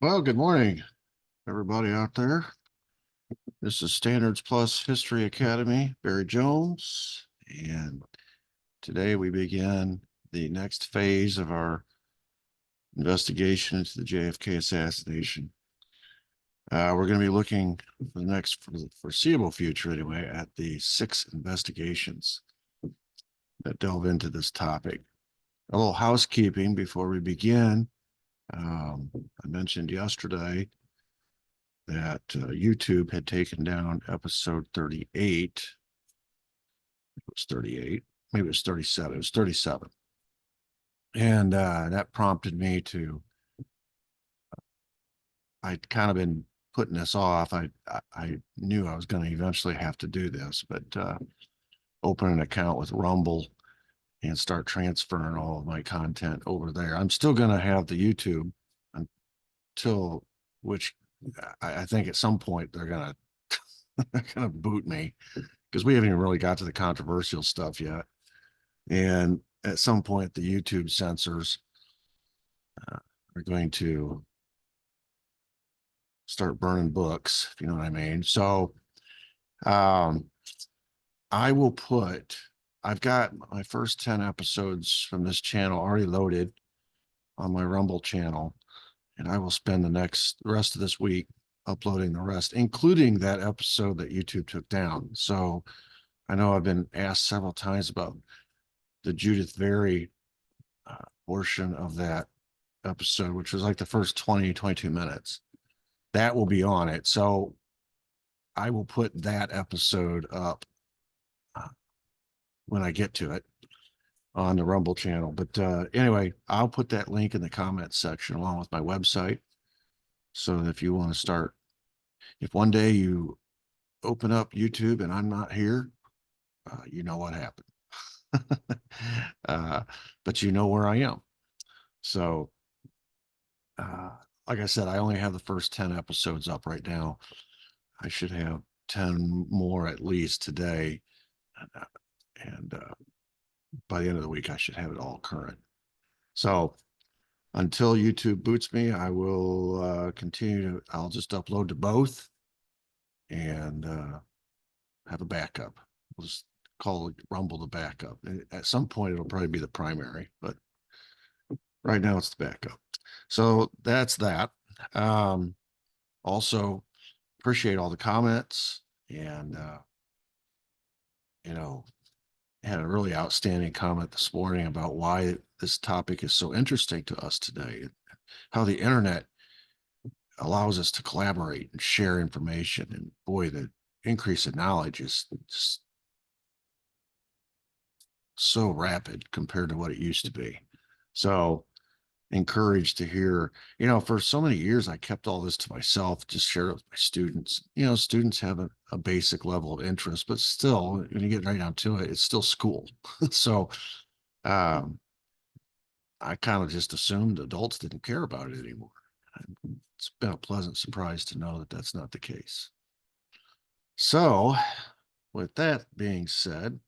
Well, good morning, everybody out there. This is Standards Plus History Academy, Barry Jones, and today we begin the next phase of our investigation into the JFK assassination. We're going to be looking for the foreseeable future anyway, at the 6 investigations that delve into this topic. A little housekeeping before we begin. I mentioned yesterday that YouTube had taken down episode 38. It was 38, maybe it was 37. It was 37. And that prompted me to, I'd kind of been putting this off. I knew I was going to eventually have to do this, but open an account with Rumble and start transferring all of my content over there. I'm still going to have the YouTube until which I think at some point they're going to boot me, because we haven't even really got to the controversial stuff yet. And at some point, the YouTube censors are going to start burning books, if you know what I mean. So I will I've got my first 10 episodes from this channel already loaded on my Rumble channel, and I will spend the rest of this week uploading the rest, including that episode that YouTube took down. So I know I've been asked several times about the Judith Very portion of that episode, which was like the first 22 minutes. That will be on it. So I will put that episode up when I get to it on the Rumble channel. But anyway, I'll put that link in the comments section along with my website. So if you want to start, if one day you open up YouTube and I'm not here, you know what happened. But you know where I am. So, like I said, I only have the first 10 episodes up right now. I should have 10 more at least today. And by the end of the week, I should have it all current. So until YouTube boots me, I will continue to, I'll just upload to both and have a backup. We'll just call it Rumble the backup. At some point, it'll probably be the primary, but right now it's the backup. So that's that. Also, appreciate all the comments, and had a really outstanding comment this morning about why this topic is so interesting to us today, how the internet allows us to collaborate and share information. And boy, the increase in knowledge is just so rapid compared to what it used to be. So encouraged to hear, for so many years, I kept all this to myself, just share it with my students. Students have a basic level of interest, but still, when you get right down to it, it's still school. So I kind of just assumed adults didn't care about it anymore. It's been a pleasant surprise to know that that's not the case. So with that being said,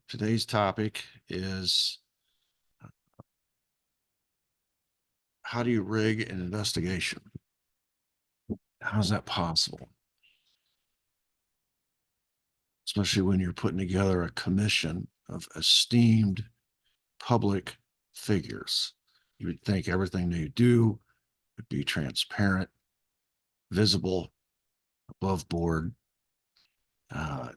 today's topic is, how do you rig an investigation? How's that possible? Especially when you're putting together a commission of esteemed public figures. You would think everything they do would be transparent, visible, above board.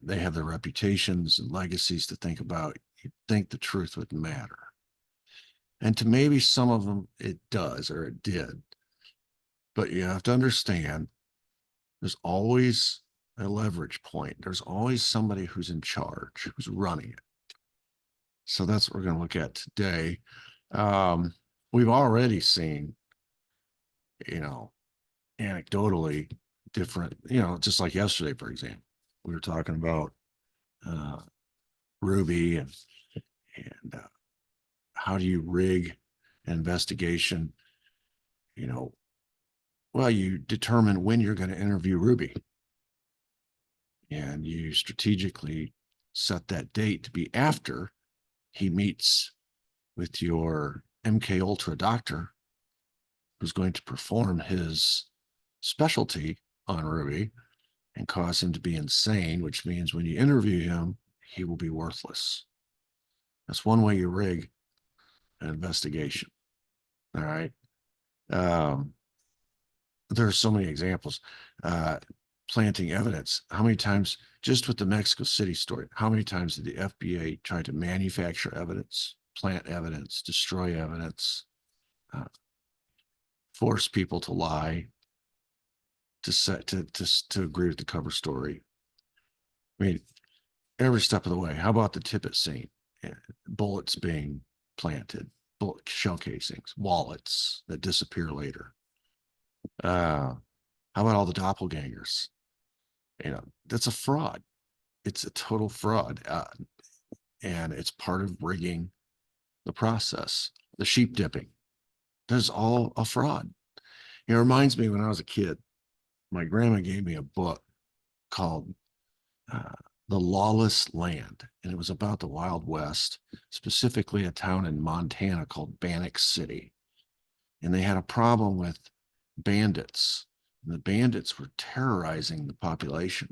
They have their reputations and legacies to think about. You'd think the truth would matter. And to maybe some of them, it does, or it did. But you have to understand, there's always a leverage point. There's always somebody who's in charge, who's running it. So that's what we're going to look at today. We've already seen, anecdotally different, just like yesterday, for example, we were talking about Ruby and how do you rig an investigation? Well, you determine when you're going to interview Ruby, and you strategically set that date to be after he meets with your MK Ultra doctor who's going to perform his specialty on Ruby and cause him to be insane, which means when you interview him, he will be worthless. That's one way you rig an investigation. All right. There are so many examples. Planting evidence. How many times, just with the Mexico City story, how many times did the FBI try to manufacture evidence, plant evidence, destroy evidence, force people to lie, to agree with the cover story? I mean, every step of the way. How about the Tippit scene? Bullets being planted, bullet shell casings, wallets that disappear later. How about all the doppelgangers? That's a fraud. It's a total fraud, and it's part of rigging the process. The sheep dipping, that's all a fraud. It reminds me when I was a kid, my grandma gave me a book called The Lawless Land, and it was about the Wild West, specifically a town in Montana called Bannock City. And they had a problem with bandits. And the bandits were terrorizing the population.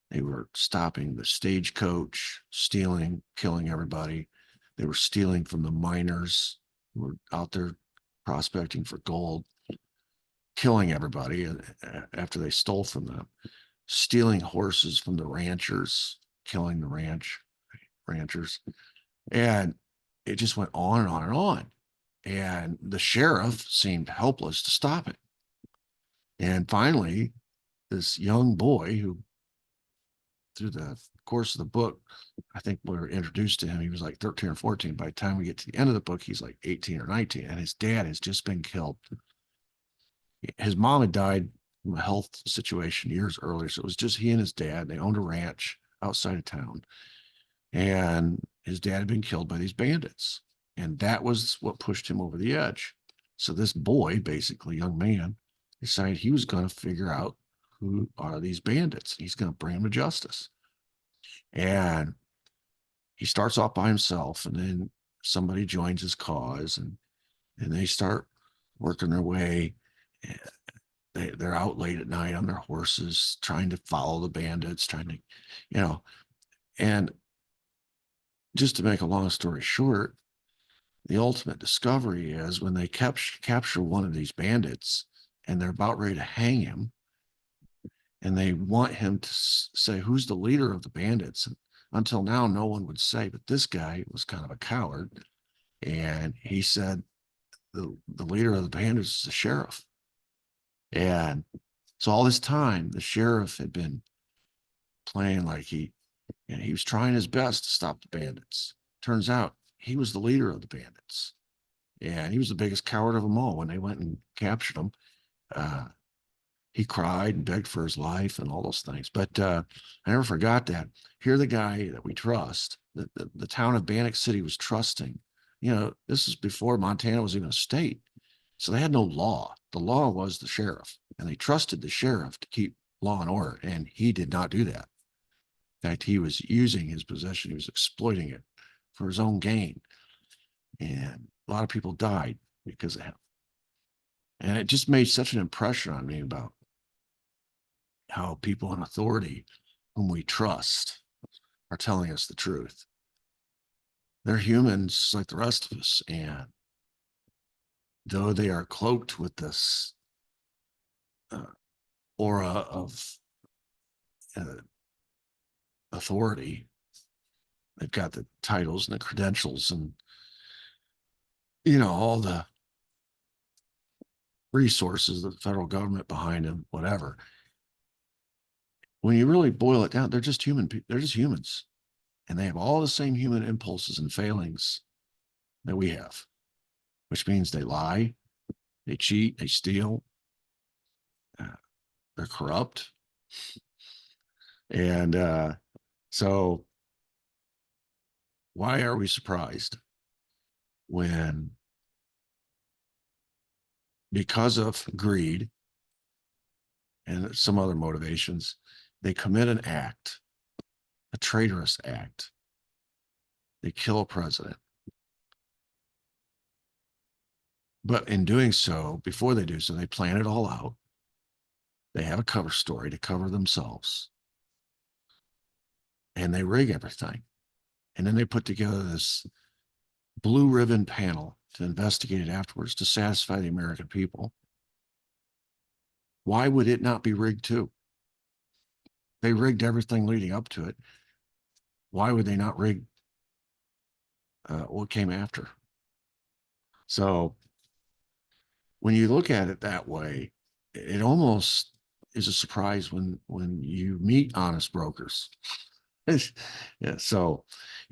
They were stopping the stagecoach, stealing, killing everybody. They were stealing from the miners who were out there prospecting for gold, killing everybody after they stole from them, stealing horses from the ranchers, killing the ranchers. And it just went on and on and on. And the sheriff seemed helpless to stop it. And finally, this young boy who, through the course of the book, I think we were introduced to him, he was like 13 or 14. By the time we get to the end of the book, he's like 18 or 19, and his dad has just been killed. His mom had died from a health situation years earlier, so it was just he and his dad. They owned a ranch outside of town, and his dad had been killed by these bandits, and that was what pushed him over the edge. So this boy, basically young man, decided he was going to figure out who are these bandits. He's going to bring them to justice. And he starts off by himself, and then somebody joins his cause, and they start working their way. They're out late at night on their horses, trying to follow the bandits, trying to, and just to make a long story short, the ultimate discovery is when they capture one of these bandits and they're about ready to hang him, and they want him to say who's the leader of the bandits. And until now, no one would say, but this guy was kind of a coward, and he said the leader of the bandits is the sheriff. And so all this time, the sheriff had been playing like he was trying his best to stop the bandits. Turns out he was the leader of the bandits, and he was the biggest coward of them all. When they went and captured him, he cried and begged for his life and all those things. But I never forgot that. Here, the guy that we trust, the town of Bannock City was trusting. This is before Montana was even a state. So they had no law. The law was the sheriff, and they trusted the sheriff to keep law and order, and he did not do that. In fact, he was using his position. He was exploiting it for his own gain. And a lot of people died because of him. And it just made such an impression on me about how people in authority whom we trust are telling us the truth. They're humans like the rest of us. And though they are cloaked with this aura of authority, they've got the titles and the credentials and, all the resources of the federal government behind them, whatever. When you really boil it down, they're just they're just humans, and they have all the same human impulses and failings that we have, which means they lie, they cheat, they steal, they're corrupt. And so why are we surprised when, because of greed and some other motivations, they commit an act, a traitorous act? They kill a president. But in doing so, before they do so, they plan it all out. They have a cover story to cover themselves, and they rig everything. And then they put together this blue ribbon panel to investigate it afterwards to satisfy the American people. Why would it not be rigged too? They rigged everything leading up to it. Why would they not rig what came after? So when you look at it that way, it almost is a surprise when you meet honest brokers. Yeah. So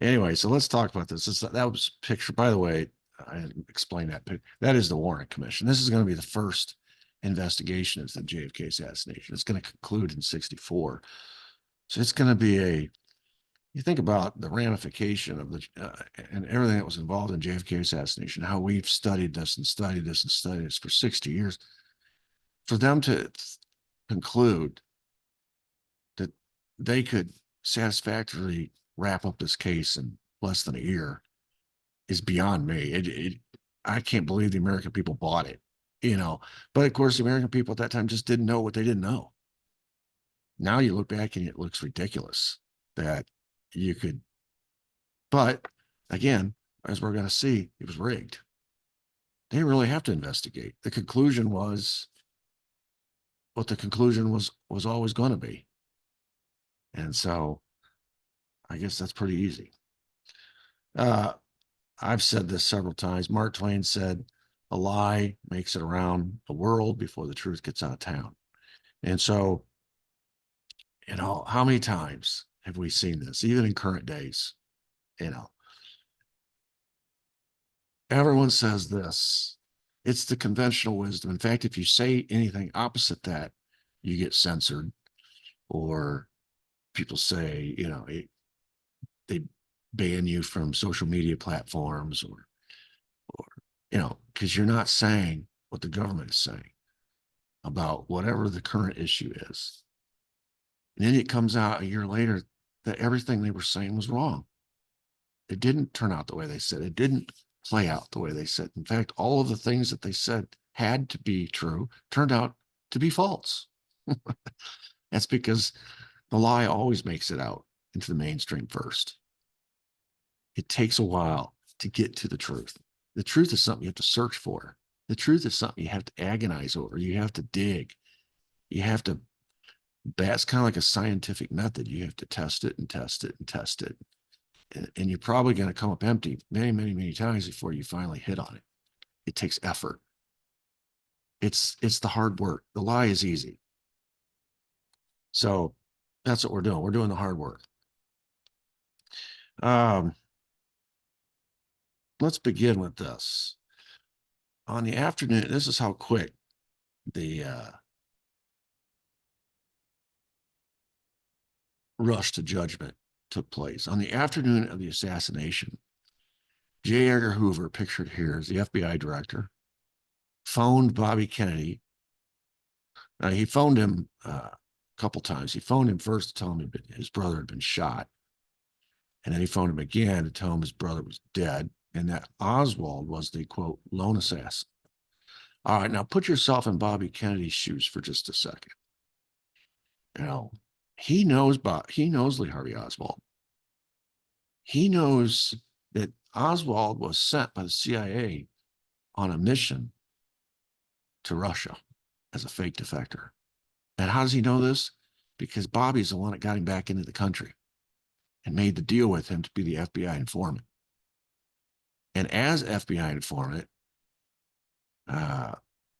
anyway, so let's talk about this. That was picture. By the way, I didn't explain that. That is the Warren Commission. This is going to be the first investigation into the JFK assassination. It's going to conclude in '64. So it's going to be you think about the ramification of and everything that was involved in JFK assassination, how we've studied this and studied this and studied this for 60 years. For them to conclude that they could satisfactorily wrap up this case in less than a year is beyond me. I can't believe the American people bought it, But of course, the American people at that time just didn't know what they didn't know. Now you look back and it looks ridiculous that you could, but again, as we're going to see, it was rigged. They didn't really have to investigate. The conclusion was what the conclusion was always going to be. And so I guess that's pretty easy. I've said this several times. Mark Twain said, a lie makes it around the world before the truth gets out of town. And so, how many times have we seen this, even in current days? Everyone says this. It's the conventional wisdom. In fact, if you say anything opposite that, you get censored, or people say, they ban you from social media platforms, or because you're not saying what the government is saying about whatever the current issue is. And then it comes out a year later that everything they were saying was wrong. It didn't turn out the way they said. It didn't play out the way they said. In fact, all of the things that they said had to be true turned out to be false. That's because the lie always makes it out into the mainstream first. It takes a while to get to the truth. The truth is something you have to search for. The truth is something you have to agonize over. You have to dig. You have to, that's kind of like a scientific method. You have to test it and test it and test it. And you're probably going to come up empty many, many, many times before you finally hit on it. It takes effort. It's the hard work. The lie is easy. So that's what we're doing. We're doing the hard work. Let's begin with this. On the afternoon, this is how quick the rush to judgment took place. On the afternoon of the assassination, J. Edgar Hoover, pictured here as the FBI director, phoned Bobby Kennedy. He phoned him a couple times. He phoned him first to tell him his brother had been shot. And then he phoned him again to tell him his brother was dead and that Oswald was the, quote, lone assassin. All right, now put yourself in Bobby Kennedy's shoes for just a second. He knows Lee Harvey Oswald. He knows that Oswald was sent by the CIA on a mission to Russia as a fake defector. And how does he know this? Because Bobby's the one that got him back into the country and made the deal with him to be the FBI informant. And as FBI informant,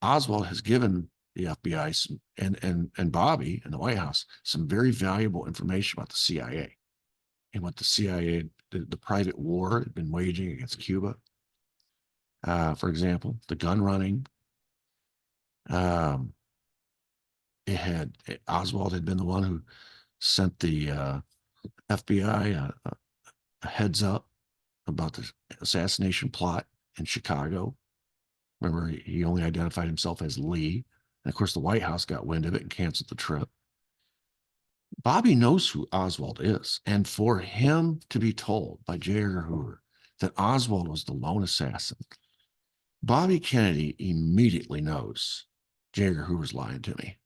Oswald has given the FBI some, and Bobby and the White House some very valuable information about the CIA and what the CIA, the private war had been waging against Cuba. For example, the gun running. Oswald had been the one who sent the FBI a heads up about the assassination plot in Chicago. Remember, he only identified himself as Lee. And of course, the White House got wind of it and canceled the trip. Bobby knows who Oswald is. And for him to be told by J. Edgar Hoover that Oswald was the lone assassin, Bobby Kennedy immediately knows J. Edgar Hoover's lying to me.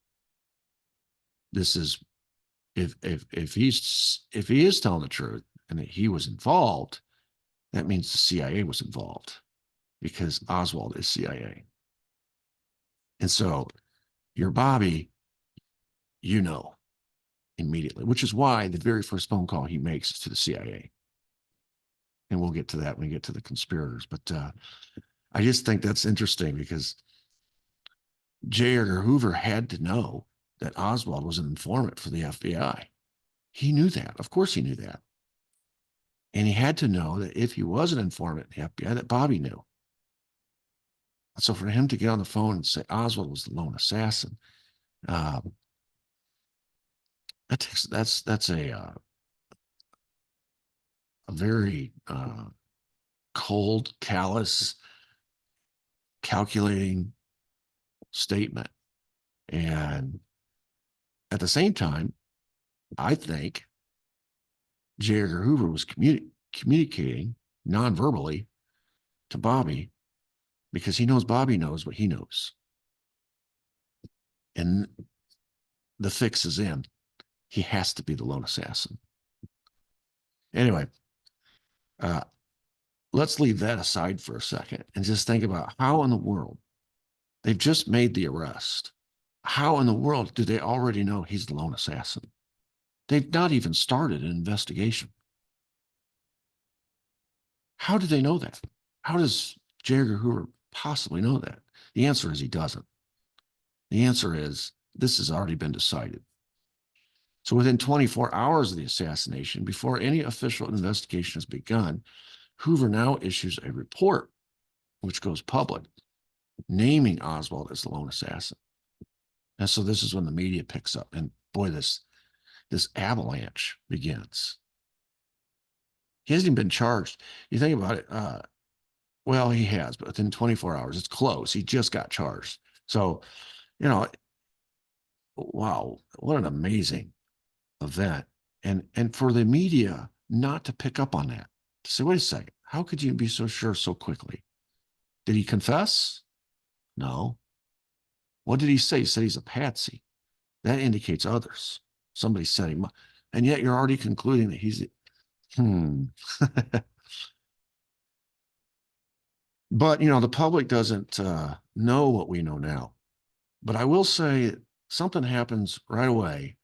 This is if he is telling the truth and that he was involved, that means the CIA was involved because Oswald is CIA. And so your Bobby, you know, immediately, which is why the very first phone call he makes is to the CIA. And we'll get to that when we get to the conspirators. But I just think that's interesting because J. Edgar Hoover had to know that Oswald was an informant for the FBI. He knew that. Of course he knew that. And he had to know that if he was an informant in the FBI, that Bobby knew. So for him to get on the phone and say Oswald was the lone assassin, that's a very cold, callous, calculating statement. And at the same time, I think J. Edgar Hoover was communicating non-verbally to Bobby because he knows Bobby knows what he knows. And the fix is in. He has to be the lone assassin. Anyway, let's leave that aside for a second and just think about how in the world they've just made the arrest. How in the world do they already know he's the lone assassin? They've not even started an investigation. How do they know that? How does J. Edgar Hoover possibly know that? The answer is he doesn't. The answer is this has already been decided. So within 24 hours of the assassination, before any official investigation has begun, Hoover now issues a report, which goes public, naming Oswald as the lone assassin. And so this is when the media picks up. And boy, this avalanche begins. He hasn't even been charged. You think about it. Well, he has, but within 24 hours, it's close. He just got charged. So, you know, wow, what an amazing event. And for the media not to pick up on that, to say, wait a second, how could you be so sure so quickly? Did he confess? No. What did he say? He said he's a patsy. That indicates others. Somebody set him up. And yet you're already concluding that he's, But, you know, the public doesn't know what we know now. But I will say something happens right away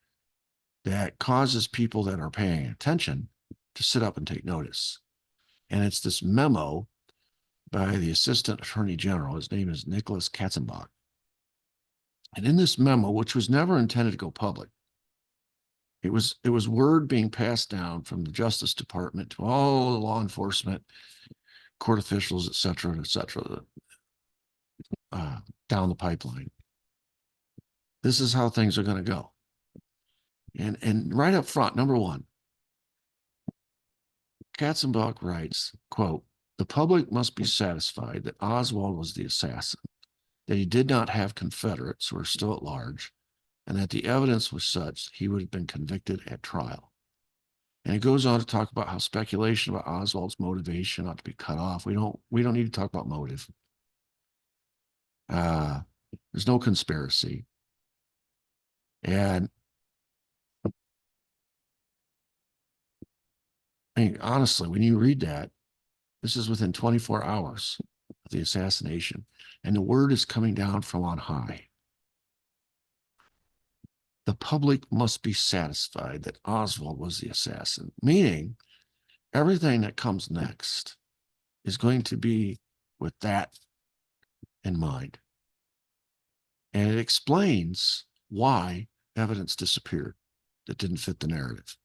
that causes people that are paying attention to sit up and take notice. And it's this memo by the Assistant Attorney General. His name is Nicholas Katzenbach. And in this memo, which was never intended to go public, it was word being passed down from the Justice Department to all the law enforcement, court officials, et cetera, down the pipeline. This is how things are going to go. And right up front, number one, Katzenbach writes, quote, "The public must be satisfied that Oswald was the assassin, that he did not have Confederates who are still at large, and that the evidence was such he would have been convicted at trial." And it goes on to talk about how speculation about Oswald's motivation ought to be cut off. We don't need to talk about motive. There's no conspiracy. And I mean, honestly, when you read that, this is within 24 hours of the assassination, and the word is coming down from on high. The public must be satisfied that Oswald was the assassin, meaning everything that comes next is going to be with that in mind. And it explains why evidence disappeared that didn't fit the narrative.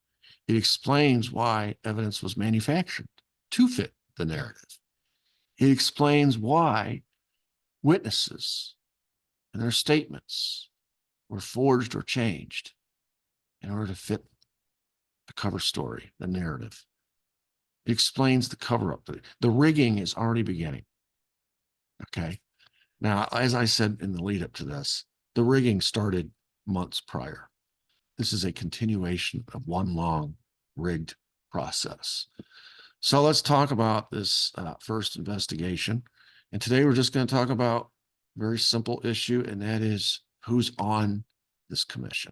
It explains why evidence was manufactured to fit the narrative. It explains why witnesses and their statements were forged or changed in order to fit the cover story, the narrative. It explains the cover-up. The rigging is already beginning. Okay. Now, as I said in the lead up to this, the rigging started months prior. This is a continuation of one long rigged process. So let's talk about this first investigation. And today we're just going to talk about a very simple issue, and that is who's on this commission.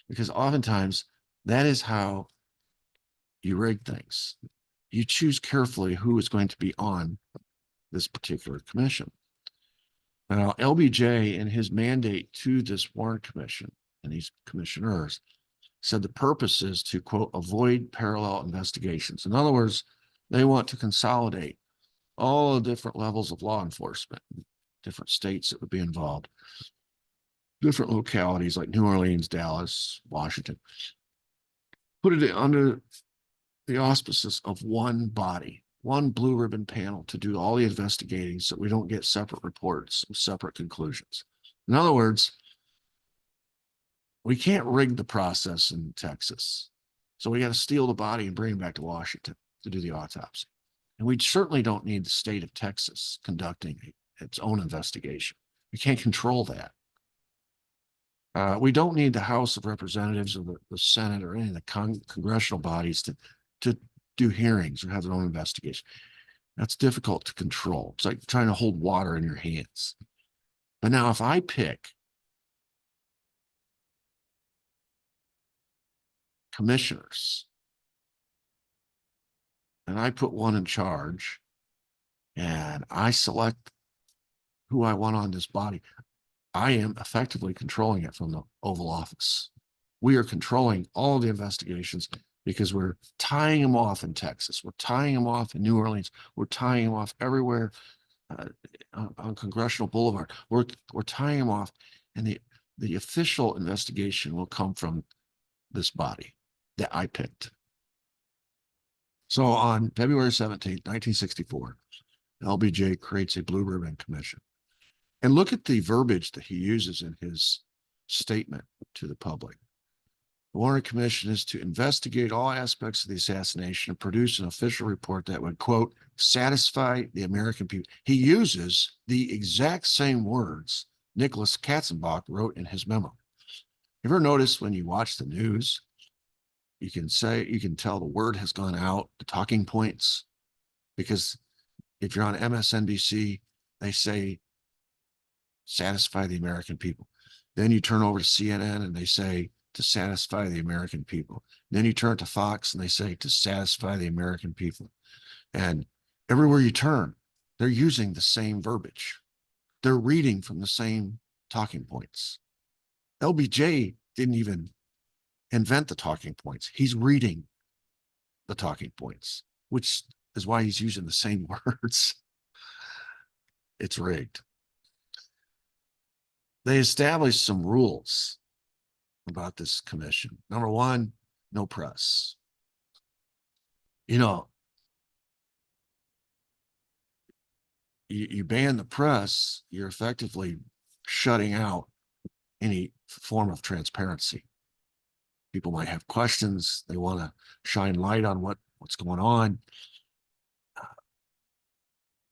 Because oftentimes that is how you rig things. You choose carefully who is going to be on this particular commission. Now, LBJ in his mandate to this Warren Commission and these commissioners said the purpose is to, quote, avoid parallel investigations. In other words, they want to consolidate all the different levels of law enforcement, different states that would be involved, different localities like New Orleans, Dallas, Washington, put it under the auspices of one body, one blue ribbon panel to do all the investigating so we don't get separate reports, separate conclusions. In other words, we can't rig the process in Texas. So we got to steal the body and bring it back to Washington to do the autopsy. And we certainly don't need the state of Texas conducting its own investigation. We can't control that. We don't need the House of Representatives or the Senate or any of the congressional bodies to do hearings or have their own investigation. That's difficult to control. It's like trying to hold water in your hands. But now if I pick commissioners and I put one in charge and I select who I want on this body, I am effectively controlling it from the Oval Office. We are controlling all the investigations because we're tying them off in Texas. We're tying them off in New Orleans. We're tying them off everywhere on Congressional Boulevard. We're tying them off, and the official investigation will come from this body that I picked. So on February 17th, 1964, LBJ creates a Blue Ribbon Commission. And look at the verbiage that he uses in his statement to the public. The Warren Commission is to investigate all aspects of the assassination and produce an official report that would, quote, satisfy the American people. He uses the exact same words Nicholas Katzenbach wrote in his memo. You ever notice when you watch the news, you can tell the word has gone out, the talking points, because if you're on MSNBC, they say, satisfy the American people. Then you turn over to CNN and they say, to satisfy the American people. Then you turn to Fox and they say, to satisfy the American people. And everywhere you turn, they're using the same verbiage. They're reading from the same talking points. LBJ didn't even invent the talking points. He's reading the talking points, which is why he's using the same words. It's rigged. They established some rules about this commission. Number one, no press. You know, you ban the press, you're effectively shutting out any form of transparency. People might have questions. They want to shine light on what's going on,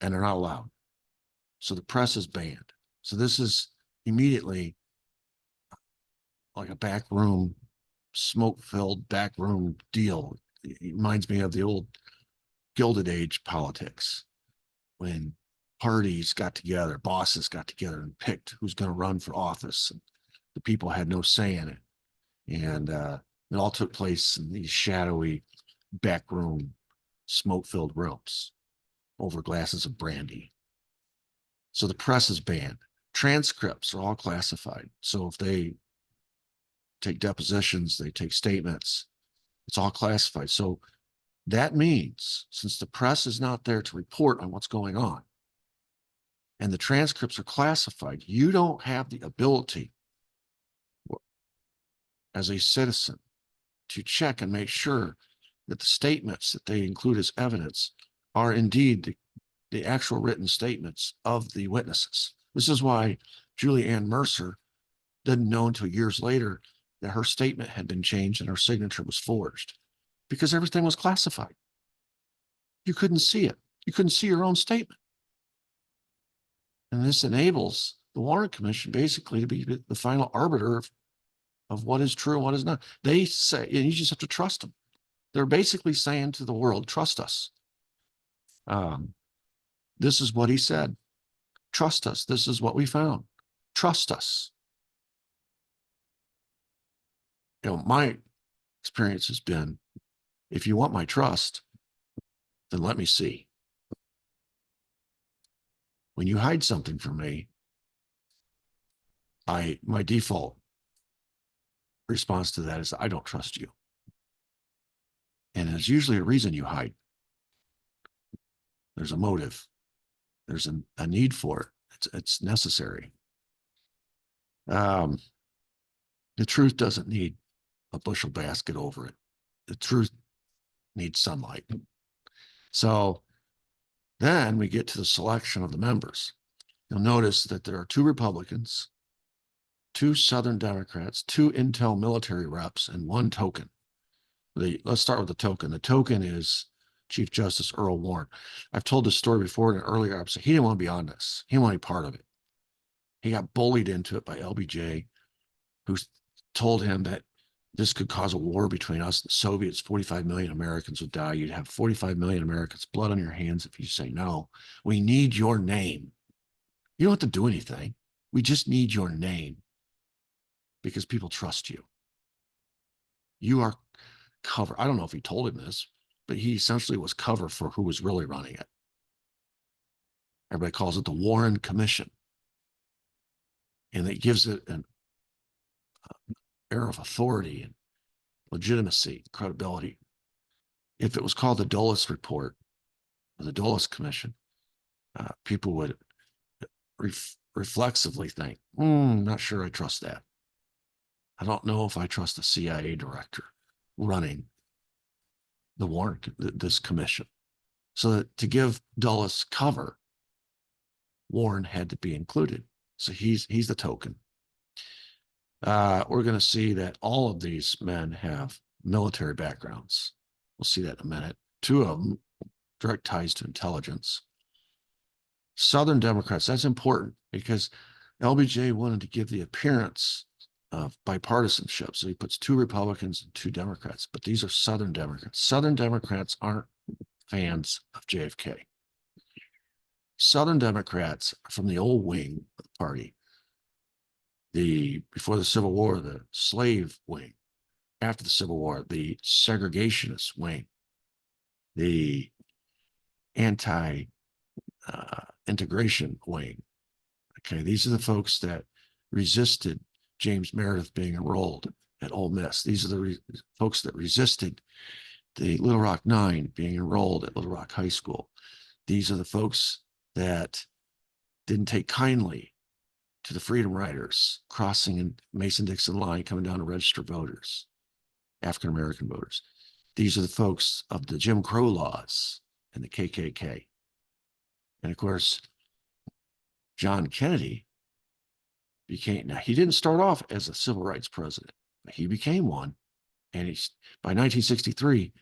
and they're not allowed. So the press is banned. So this is immediately like a backroom, smoke-filled backroom deal. It reminds me of the old Gilded Age politics when parties got together, bosses got together and picked who's going to run for office. And the people had no say in it. And it all took place in these shadowy backroom, smoke-filled rooms over glasses of brandy. So the press is banned. Transcripts are all classified. So if they take depositions, they take statements, it's all classified. So that means since the press is not there to report on what's going on and the transcripts are classified, you don't have the ability as a citizen to check and make sure that the statements that they include as evidence are indeed the actual written statements of the witnesses. This is why Julie Ann Mercer didn't know until years later that her statement had been changed and her signature was forged because everything was classified. You couldn't see it. You couldn't see your own statement. And this enables the Warren Commission basically to be the final arbiter of what is true and what is not. They say, and you just have to trust them. They're basically saying to the world, trust us. This is what he said. Trust us. This is what we found. Trust us. My experience has been, if you want my trust, then let me see. When you hide something from me, my default response to that is I don't trust you. And there's usually a reason you hide. There's a motive. There's a need for it. It's necessary. The truth doesn't need a bushel basket over it. The truth needs sunlight. So then we get to the selection of the members. You'll notice that there are 2 Republicans, 2 Southern Democrats, 2 Intel military reps, and 1 token. Let's start with the token. The token is Chief Justice Earl Warren. I've told this story before in an earlier episode. He didn't want to be on this. He didn't want any part of it. He got bullied into it by LBJ, who told him that this could cause a war between us and the Soviets. 45 million Americans would die. You'd have 45 million Americans' blood on your hands if you say no. We need your name. You don't have to do anything. We just need your name because people trust you. You are cover. I don't know if he told him this, but he essentially was cover for who was really running it. Everybody calls it the Warren Commission. And it gives it an air of authority and legitimacy, credibility. If it was called the Dulles Report or the Dulles Commission, people would reflexively think, not sure I trust that. I don't know if I trust the CIA director running the Warren, this commission. So that to give Dulles cover, Warren had to be included. So he's the token. We're going to see that all of these men have military backgrounds. We'll see that in a minute. 2 of them direct ties to intelligence. Southern Democrats, that's important because LBJ wanted to give the appearance of bipartisanship. So he puts 2 Republicans and 2 Democrats, but these are Southern Democrats. Southern Democrats aren't fans of JFK. Southern Democrats from the old wing of the party, before the Civil War, the slave wing, after the Civil War, the segregationist wing, the anti-integration wing. Okay, these are the folks that resisted James Meredith being enrolled at Ole Miss. These are the folks that resisted the Little Rock Nine being enrolled at Little Rock High School. These are the folks that didn't take kindly to the Freedom Riders crossing in Mason-Dixon line, coming down to register voters, African-American voters. These are the folks of the Jim Crow laws and the KKK. And of course, John Kennedy now he didn't start off as a civil rights president, but he became one. And by 1963,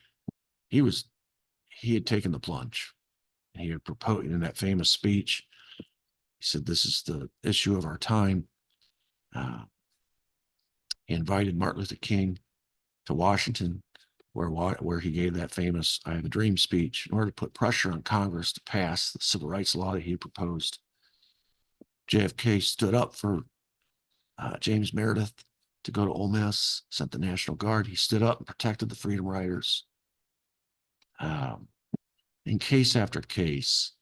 he had taken the plunge. And he had proposed in that famous speech. He said, "This is the issue of our time." He invited Martin Luther King to Washington, where he gave that famous "I Have a Dream" speech in order to put pressure on Congress to pass the civil rights law that he proposed. JFK stood up for James Meredith to go to Ole Miss, sent the National Guard. He stood up and protected the Freedom Riders. In case after case,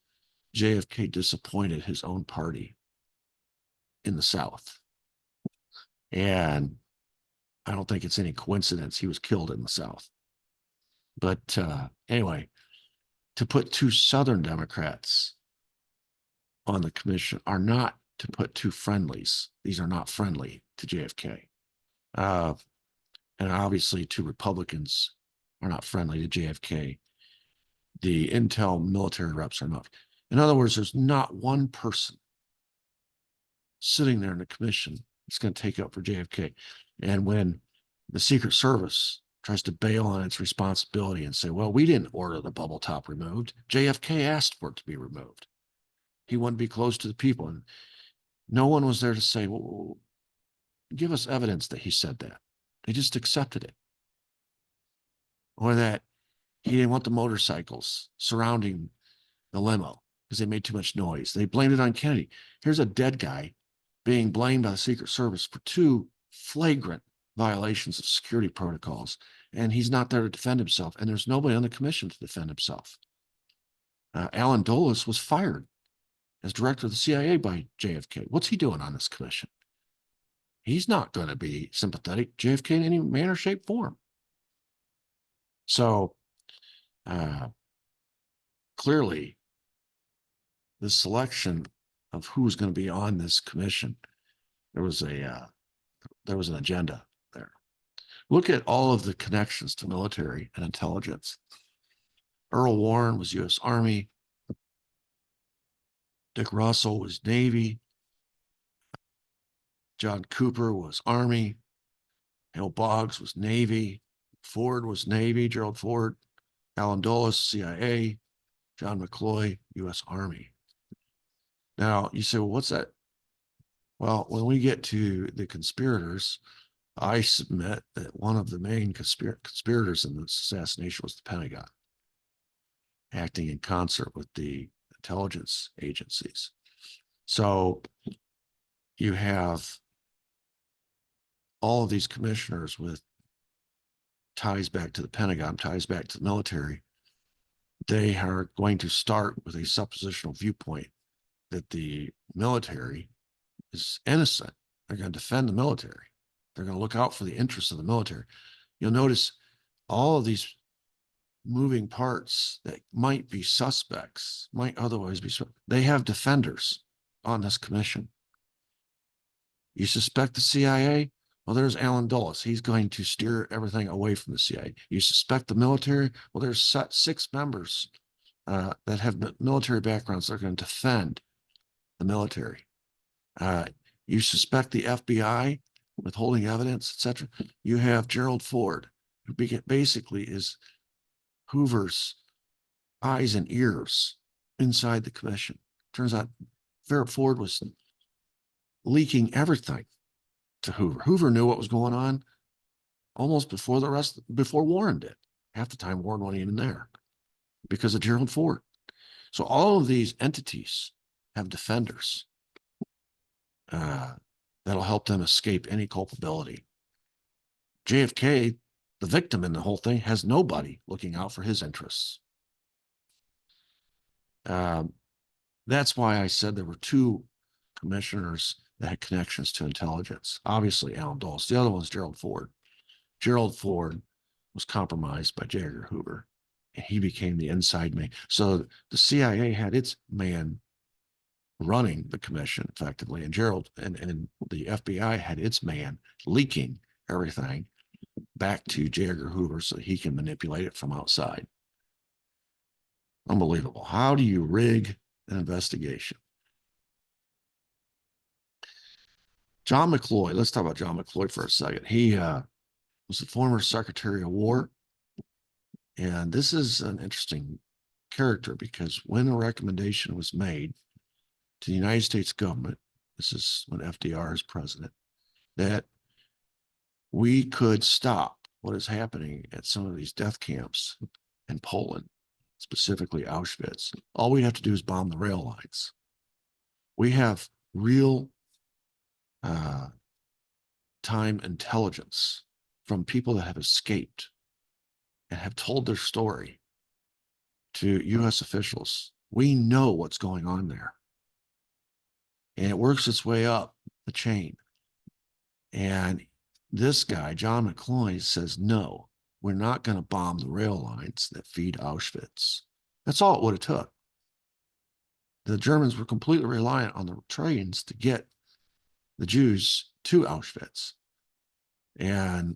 JFK disappointed his own party in the South. And I don't think it's any coincidence he was killed in the South. But anyway, to put 2 Southern Democrats on the commission are not to put 2 friendlies. These are not friendly to JFK. And obviously 2 Republicans are not friendly to JFK. The Intel military reps are not. In other words, there's not one person sitting there in the commission that's going to take up for JFK. And when the Secret Service tries to bail on its responsibility and say, well, we didn't order the bubble top removed. JFK asked for it to be removed. He wanted to be close to the people. And no one was there to say, well, give us evidence that he said that. They just accepted it. Or that he didn't want the motorcycles surrounding the limo. because they made too much noise. They blamed it on Kennedy. Here's a dead guy being blamed by the Secret Service for two flagrant violations of security protocols, and he's not there to defend himself, and there's nobody on the commission to defend himself. Alan Dulles was fired as director of the CIA by JFK. What's he doing on this commission? He's not going to be sympathetic to JFK in any manner, shape, form. So clearly, the selection of who's going to be on this commission, there was an agenda there. Look at all of the connections to military and intelligence. Earl Warren was U.S. Army. Dick Russell was Navy. John Cooper was Army. Hale Boggs was Navy. Ford was Navy, Gerald Ford. Alan Dulles, CIA. John McLoy, U.S. Army. Now, you say, well, what's that? Well, when we get to the conspirators, I submit that one of the main conspirators in this assassination was the Pentagon, acting in concert with the intelligence agencies. So you have all of these commissioners with ties back to the Pentagon, ties back to the military. They are going to start with a suppositional viewpoint that the military is innocent. They're going to defend the military. They're going to look out for the interests of the military. You'll notice all of these moving parts that might be suspects, might otherwise be, they have defenders on this commission. You suspect the CIA? Well, there's Alan Dulles. He's going to steer everything away from the CIA. You suspect the military? Well, there's 6 members that have military backgrounds that are going to defend the military. You suspect the FBI withholding evidence, etc. You have Gerald Ford, who basically is Hoover's eyes and ears inside the commission. Turns out Ford was leaking everything to Hoover. Hoover knew what was going on almost before Warren did. Half the time Warren wasn't even there because of Gerald Ford. So all of these entities have defenders that'll help them escape any culpability. JFK, the victim in the whole thing, has nobody looking out for his interests. That's why I said there were 2 commissioners that had connections to intelligence. Obviously, Alan Dulles. The other one was Gerald Ford. Gerald Ford was compromised by J. Edgar Hoover, and he became the inside man. So the CIA had its man running the commission effectively, and the FBI had its man leaking everything back to J. Edgar Hoover so he can manipulate it from outside. Unbelievable. How do you rig an investigation? John McLoy, let's talk about John McLoy for a second. He was the former Secretary of War. And this is an interesting character because when a recommendation was made to the United States government, this is when FDR is president, that we could stop what is happening at some of these death camps in Poland, specifically Auschwitz. All we have to do is bomb the rail lines. We have real time intelligence from people that have escaped and have told their story to U.S. officials. We know what's going on there. And it works its way up the chain. And this guy, John McLoy, says, no, we're not going to bomb the rail lines that feed Auschwitz. That's all it would have took. The Germans were completely reliant on the trains to get the Jews to Auschwitz. And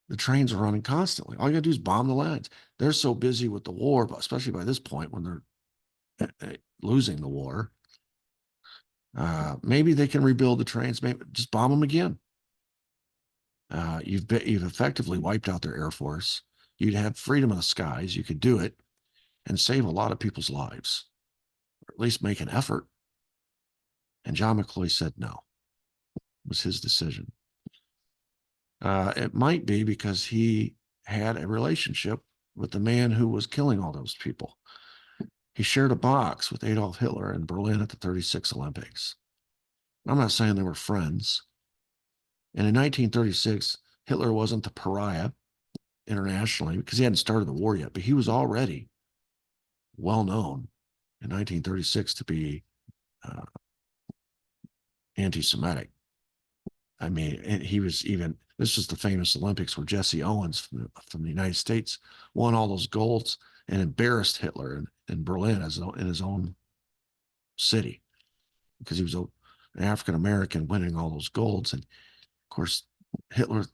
the trains are running constantly. All you got to do is bomb the lines. They're so busy with the war, but especially by this point when they're losing the war, maybe they can rebuild the trains. Maybe just bomb them again. You've effectively wiped out their air force. You'd have freedom of the skies. You could do it and save a lot of people's lives, or at least make an effort. And John McLoy said no. It was his decision. It might be because he had a relationship with the man who was killing all those people. He shared a box with Adolf Hitler in Berlin at the 36 Olympics. I'm not saying they were friends. And in 1936, Hitler wasn't the pariah internationally because he hadn't started the war yet, but he was already well known in 1936 to be uh, anti-Semitic. I mean, and he was even, this was the famous Olympics where Jesse Owens from the United States won all those golds and embarrassed Hitler in Berlin in his own city because he was an African American winning all those golds. And of course, Hitler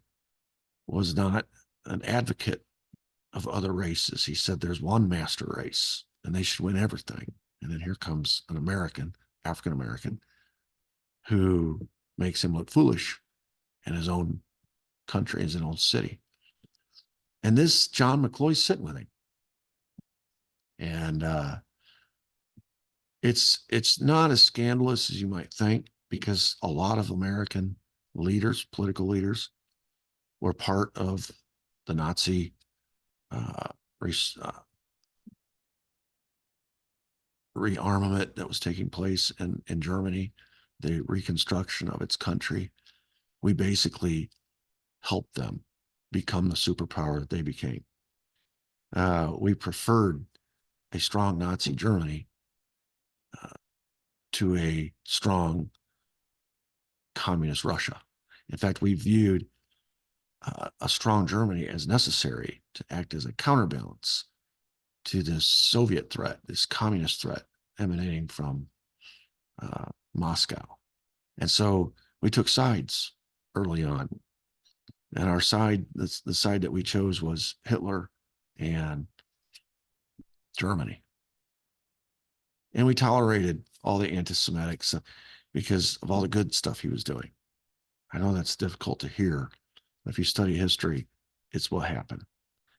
was not an advocate of other races. He said there's one master race and they should win everything. And then here comes an American, African American, who makes him look foolish in his own country, in his own city. And this John McLoy's sitting with him. And it's not as scandalous as you might think because a lot of American leaders, political leaders, were part of the Nazi rearmament that was taking place in Germany, the reconstruction of its country. We basically helped them become the superpower that they became. We preferred a strong Nazi Germany to a strong communist Russia. In fact, we viewed a strong Germany as necessary to act as a counterbalance to this Soviet threat, this communist threat emanating from Moscow. And so we took sides early on. And our side, the side that we chose was Hitler and Germany. And we tolerated all the anti-Semitic stuff because of all the good stuff he was doing. I know that's difficult to hear. If you study history, it's what happened.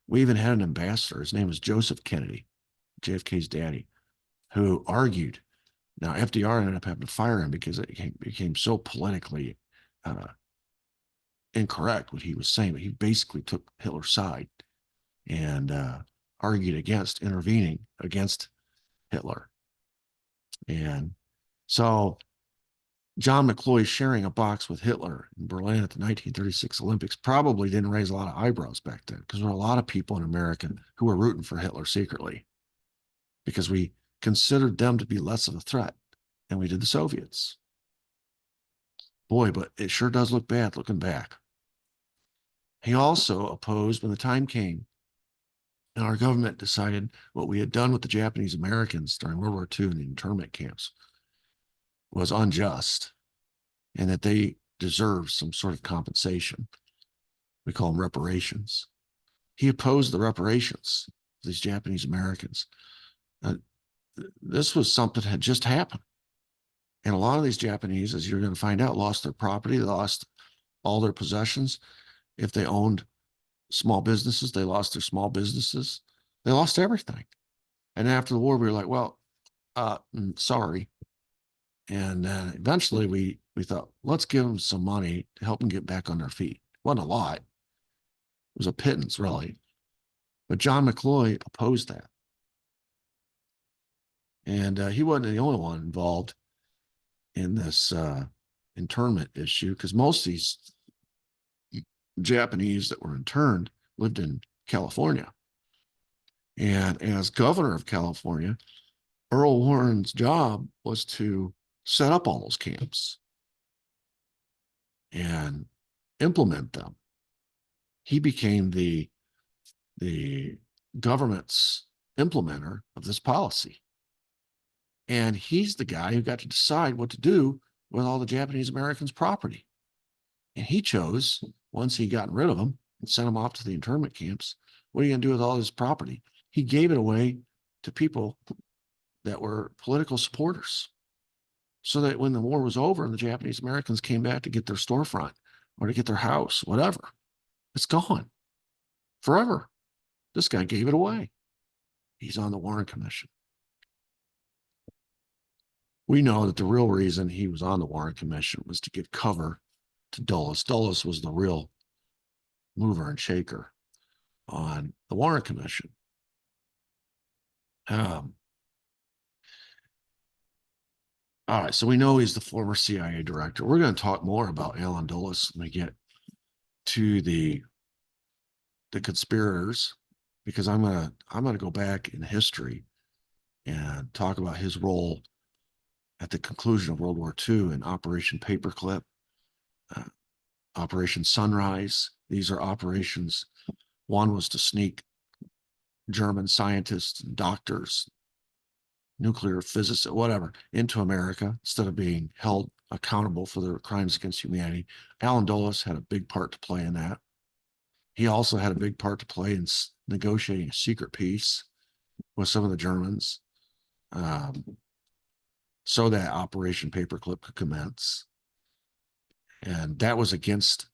We even had an ambassador. His name was Joseph Kennedy, JFK's daddy, who argued. Now, FDR ended up having to fire him because it became so politically incorrect what he was saying. But he basically took Hitler's side and argued against intervening against Hitler. And so John McLoy sharing a box with Hitler in Berlin at the 1936 Olympics probably didn't raise a lot of eyebrows back then because there were a lot of people in America who were rooting for Hitler secretly because we considered them to be less of a threat than we did the Soviets. Boy, but it sure does look bad looking back. He also opposed when the time came and our government decided what we had done with the Japanese Americans during World War II in the internment camps was unjust and that they deserved some sort of compensation. We call them reparations. He opposed the reparations of these Japanese Americans. This was something that had just happened. And a lot of these Japanese, as you're going to find out, lost their property, they lost all their possessions. If they owned small businesses, they lost their small businesses. They lost everything. And after the war, we were like, well, sorry. And then eventually we thought, let's give them some money to help them get back on their feet. It wasn't a lot. It was a pittance, really. But John McLoy opposed that. And he wasn't the only one involved in this internment issue because most of these Japanese that were interned lived in California. And as governor of California, Earl Warren's job was to set up all those camps and implement them. He became the government's implementer of this policy. And he's the guy who got to decide what to do with all the Japanese Americans' property. And he chose, once he got rid of them and sent them off to the internment camps, what are you going to do with all this property? He gave it away to people that were political supporters so that when the war was over and the Japanese Americans came back to get their storefront or to get their house, whatever, it's gone forever. This guy gave it away. He's on the Warren Commission. We know that the real reason he was on the Warren Commission was to give cover to Dulles. Dulles was the real mover and shaker on the Warren Commission. All right, so we know he's the former CIA director. We're going to talk more about Alan Dulles when we get to the conspirators, because I'm gonna go back in history and talk about his role at the conclusion of World War II in Operation Paperclip, uh, Operation Sunrise. These are operations. One was to sneak German scientists and doctors, nuclear physicists, whatever, into America instead of being held accountable for their crimes against humanity. Alan Dulles had a big part to play in that. He also had a big part to play in negotiating a secret peace with some of the Germans, so that Operation Paperclip could commence. And that was against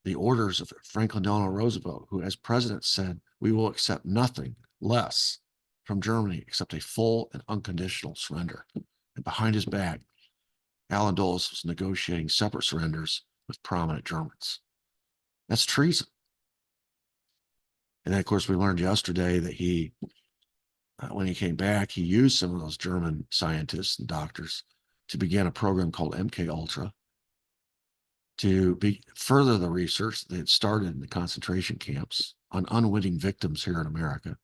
the orders of Franklin Delano Roosevelt, who, as president, said, "We will accept nothing less from Germany except a full and unconditional surrender." And behind his back, Alan Dulles was negotiating separate surrenders with prominent Germans. That's treason. And then, of course, we learned yesterday that when he came back, he used some of those German scientists and doctors to begin a program called MK Ultra to further the research that had started in the concentration camps on unwitting victims here in America,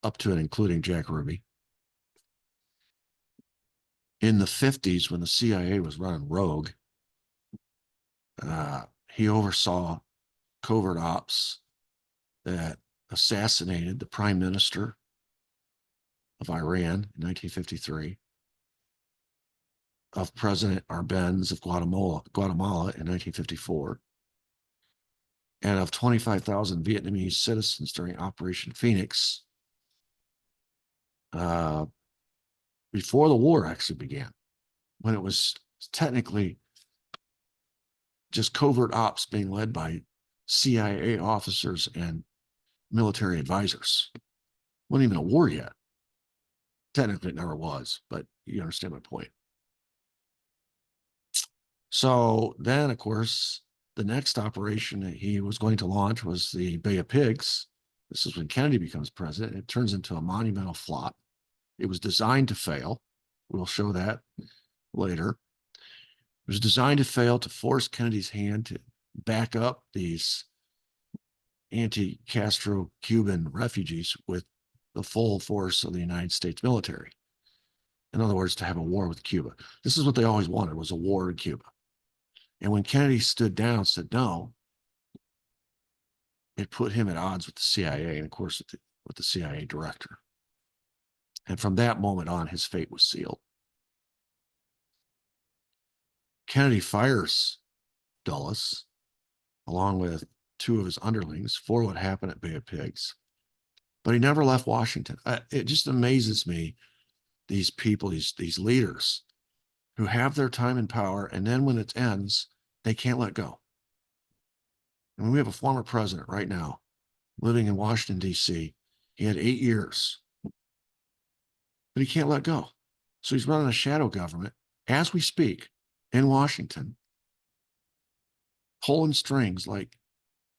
up to and including Jack Ruby. In the 50s, when the CIA was running rogue, he oversaw covert ops that assassinated the prime minister of Iran in 1953, of President Arbenz of Guatemala in 1954, and of 25,000 Vietnamese citizens during Operation Phoenix, before the war actually began, when it was technically just covert ops being led by CIA officers and military advisors. It wasn't even a war yet. Technically, it never was, but you understand my point. So then, of course, the next operation that he was going to launch was the Bay of Pigs. This is when Kennedy becomes president. It turns into a monumental flop. It was designed to fail. We'll show that later. It was designed to fail to force Kennedy's hand to back up these anti-Castro Cuban refugees with the full force of the United States military. In other words, to have a war with Cuba. This is what they always wanted, was a war in Cuba. And when Kennedy stood down and said no, it put him at odds with the CIA and, of course, with the CIA director. And from that moment on, his fate was sealed. Kennedy fires Dulles, along with two of his underlings, for what happened at Bay of Pigs. But he never left Washington. It just amazes me, these people, these leaders who have their time in power, and then when it ends, they can't let go. And we have a former president right now living in Washington, D.C. He had 8 years, but he can't let go. So he's running a shadow government as we speak in Washington, pulling strings like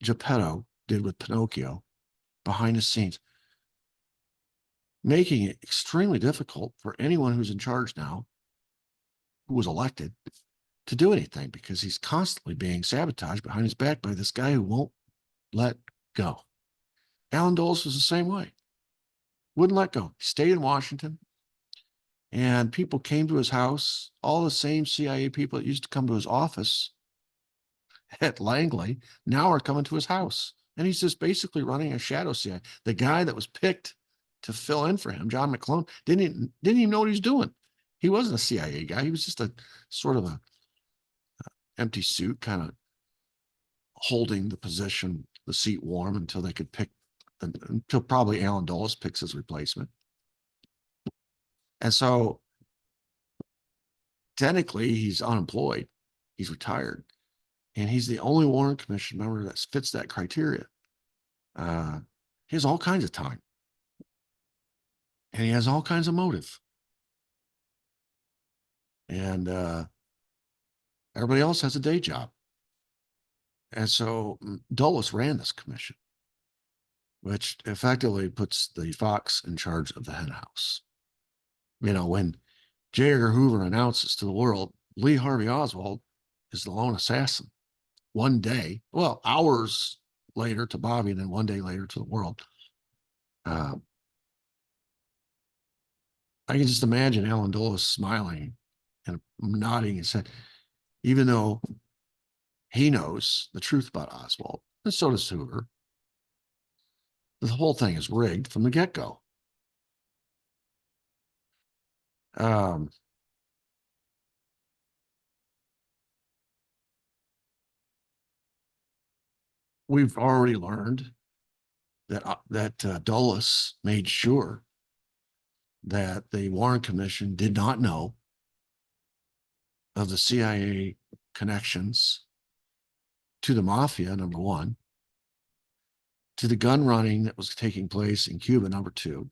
Geppetto did with Pinocchio behind the scenes, making it extremely difficult for anyone who's in charge now, who was elected, to do anything, because he's constantly being sabotaged behind his back by this guy who won't let go. Alan Dulles was the same way. Wouldn't let go. He stayed in Washington, and people came to his house. All the same CIA people that used to come to his office at Langley now are coming to his house. And he's just basically running a shadow CIA. The guy that was picked to fill in for him, John McLoy, didn't even know what he was doing. He wasn't a CIA guy. He was just a sort of a empty suit, kind of holding the position, the seat warm until they could pick, until probably Alan Dulles picks his replacement. And so technically he's unemployed. He's retired. And he's the only Warren Commission member that fits that criteria. He has all kinds of time. And he has all kinds of motive. And everybody else has a day job. And so Dulles ran this commission, which effectively puts the fox in charge of the hen house. You know, when J. Edgar Hoover announces to the world Lee Harvey Oswald is the lone assassin. One day, well, hours later to Bobby, and then one day later to the world. I can just imagine Alan Dulles smiling and nodding his head, even though he knows the truth about Oswald, and so does Hoover. The whole thing is rigged from the get-go. We've already learned that Dulles made sure that the Warren Commission did not know of the CIA connections to the mafia, number one, to the gun running that was taking place in Cuba, number two,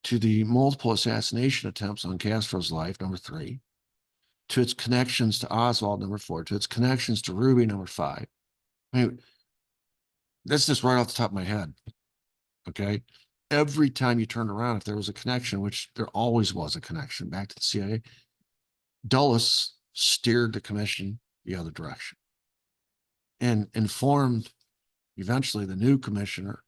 to the multiple assassination attempts on Castro's life, number three, to its connections to Oswald, number four, to its connections to Ruby, number five. I mean, that's just right off the top of my head. Okay. Every time you turned around, if there was a connection, which there always was a connection back to the CIA, Dulles steered the commission the other direction and informed eventually the new commissioner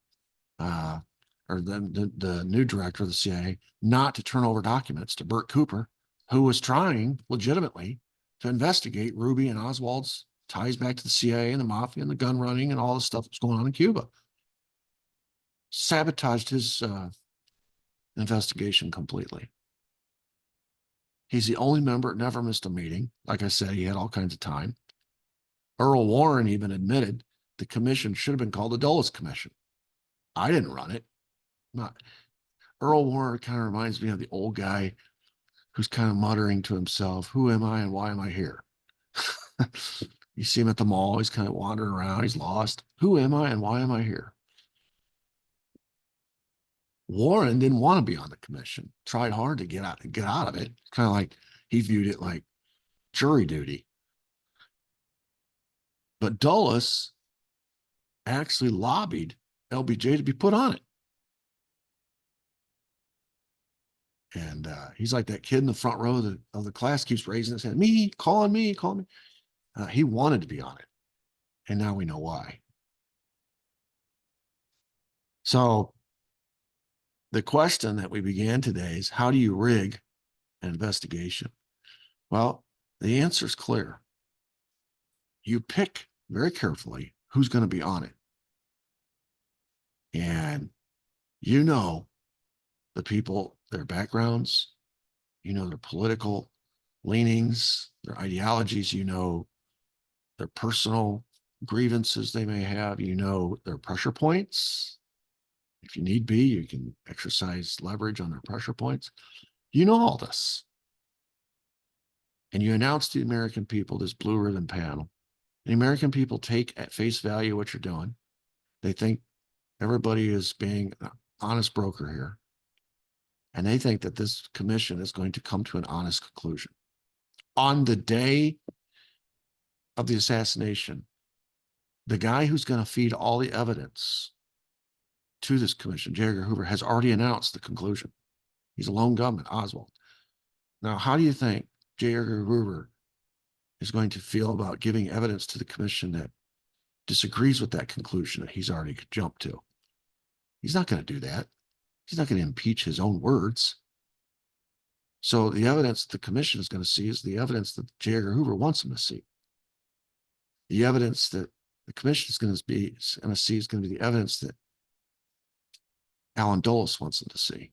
or the new director of the CIA not to turn over documents to Burt Cooper, who was trying legitimately to investigate Ruby and Oswald's ties back to the CIA and the mafia and the gun running and all the stuff that's going on in Cuba. Sabotaged his investigation completely. He's the only member that never missed a meeting. Like I said, he had all kinds of time. Earl Warren even admitted the commission should have been called the Dulles Commission. I didn't run it. Not Earl Warren kind of reminds me of the old guy who's kind of muttering to himself, who am I and why am I here? You see him at the mall, he's kind of wandering around, he's lost. Who am I and why am I here? Warren didn't want to be on the commission, tried hard to get out of it. Kind of like he viewed it like jury duty. But Dulles actually lobbied LBJ to be put on it. And he's like that kid in the front row of the class keeps raising his hand, me, calling me, calling me. He wanted to be on it. And now we know why. So the question that we began today is, how do you rig an investigation? Well, the answer is clear. You pick very carefully who's going to be on it. And you know the people, their backgrounds, you know their political leanings, their ideologies, you know their personal grievances they may have, you know their pressure points. If you need be, you can exercise leverage on their pressure points. You know all this. And you announce to the American people this blue ribbon panel. The American people take at face value what you're doing. They think everybody is being an honest broker here. And they think that this commission is going to come to an honest conclusion. On the day of the assassination, the guy who's going to feed all the evidence to this commission, J. Edgar Hoover, has already announced the conclusion. He's a lone gunman, Oswald. Now, how do you think J. Edgar Hoover is going to feel about giving evidence to the commission that disagrees with that conclusion that he's already jumped to? He's not going to do that. He's not going to impeach his own words. So the evidence the commission is going to see is the evidence that J. Edgar Hoover wants him to see. The evidence that the commission is going to see is going to be the evidence that Alan Dulles wants them to see.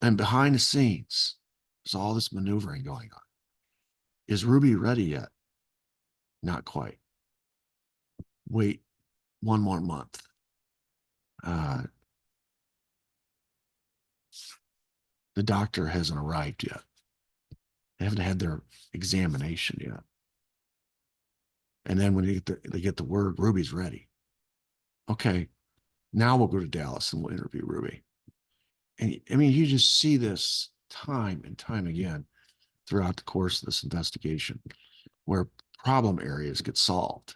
And behind the scenes, there's all this maneuvering going on. Is Ruby ready yet? Not quite. Wait one more month. The doctor hasn't arrived yet. They haven't had their examination yet. And then when they get the word, Ruby's ready. Okay, now we'll go to Dallas and we'll interview Ruby. And I mean, you just see this time and time again throughout the course of this investigation, where problem areas get solved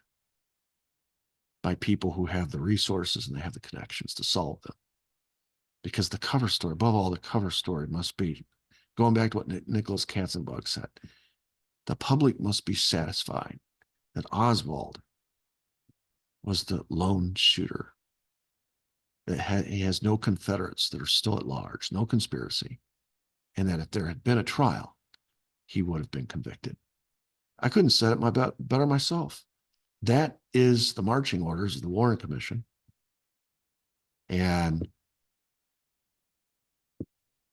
by people who have the resources and they have the connections to solve them. because the cover story, above all, the cover story must be, going back to what Nicholas Katzenbach said, the public must be satisfied that Oswald was the lone shooter. That he has no Confederates that are still at large, no conspiracy, and that if there had been a trial, he would have been convicted. I couldn't set it better myself. That is the marching orders of the Warren Commission. And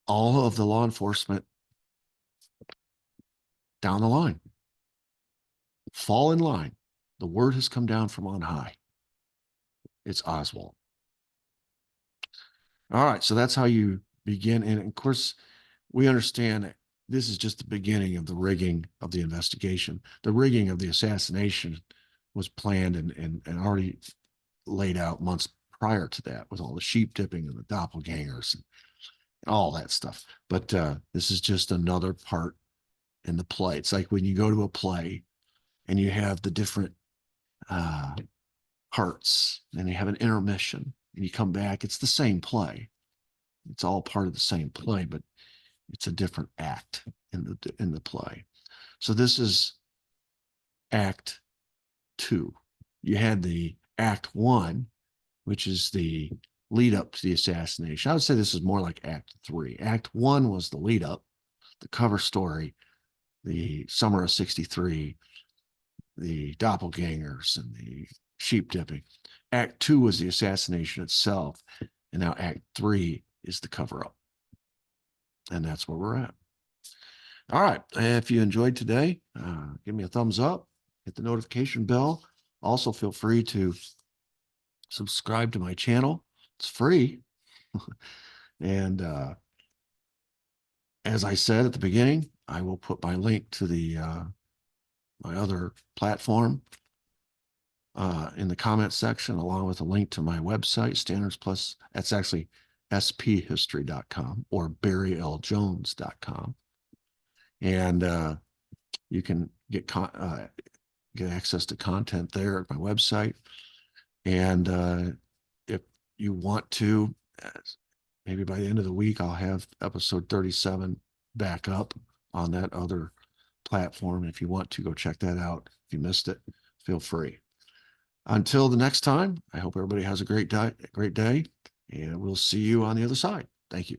all of the law enforcement down the line, fall in line. The word has come down from on high. It's Oswald. All right, so that's how you begin. And of course, we understand this is just the beginning of the rigging of the investigation. The rigging of the assassination was planned and already laid out months prior to that, with all the sheep dipping and the doppelgangers and all that stuff. But this is just another part in the play. It's like when you go to a play and you have the different parts and you have an intermission and you come back, it's the same play. It's all part of the same play, but it's a different act in the play. So this is Act 2. You had the Act 1, which is the lead up to the assassination. I would say this is more like Act 3. Act 1 was the lead up, the cover story, the summer of '63, the doppelgangers and the sheep dipping. Act 2 was the assassination itself. And now Act 3 is the cover up. And that's where we're at. All right. If you enjoyed today, give me a thumbs up, hit the notification bell. Also, feel free to subscribe to my channel. It's free. And as I said at the beginning, I will put my link to the my other platform in the comment section, along with a link to my website, Standards Plus. That's actually sphistory.com or barryljones.com. And you can get access to content there at my website. And if you want to, maybe by the end of the week, I'll have episode 37 back up on that other platform. If you want to, go check that out. If you missed it, feel free. Until the next time, I hope everybody has a great day, and we'll see you on the other side. Thank you.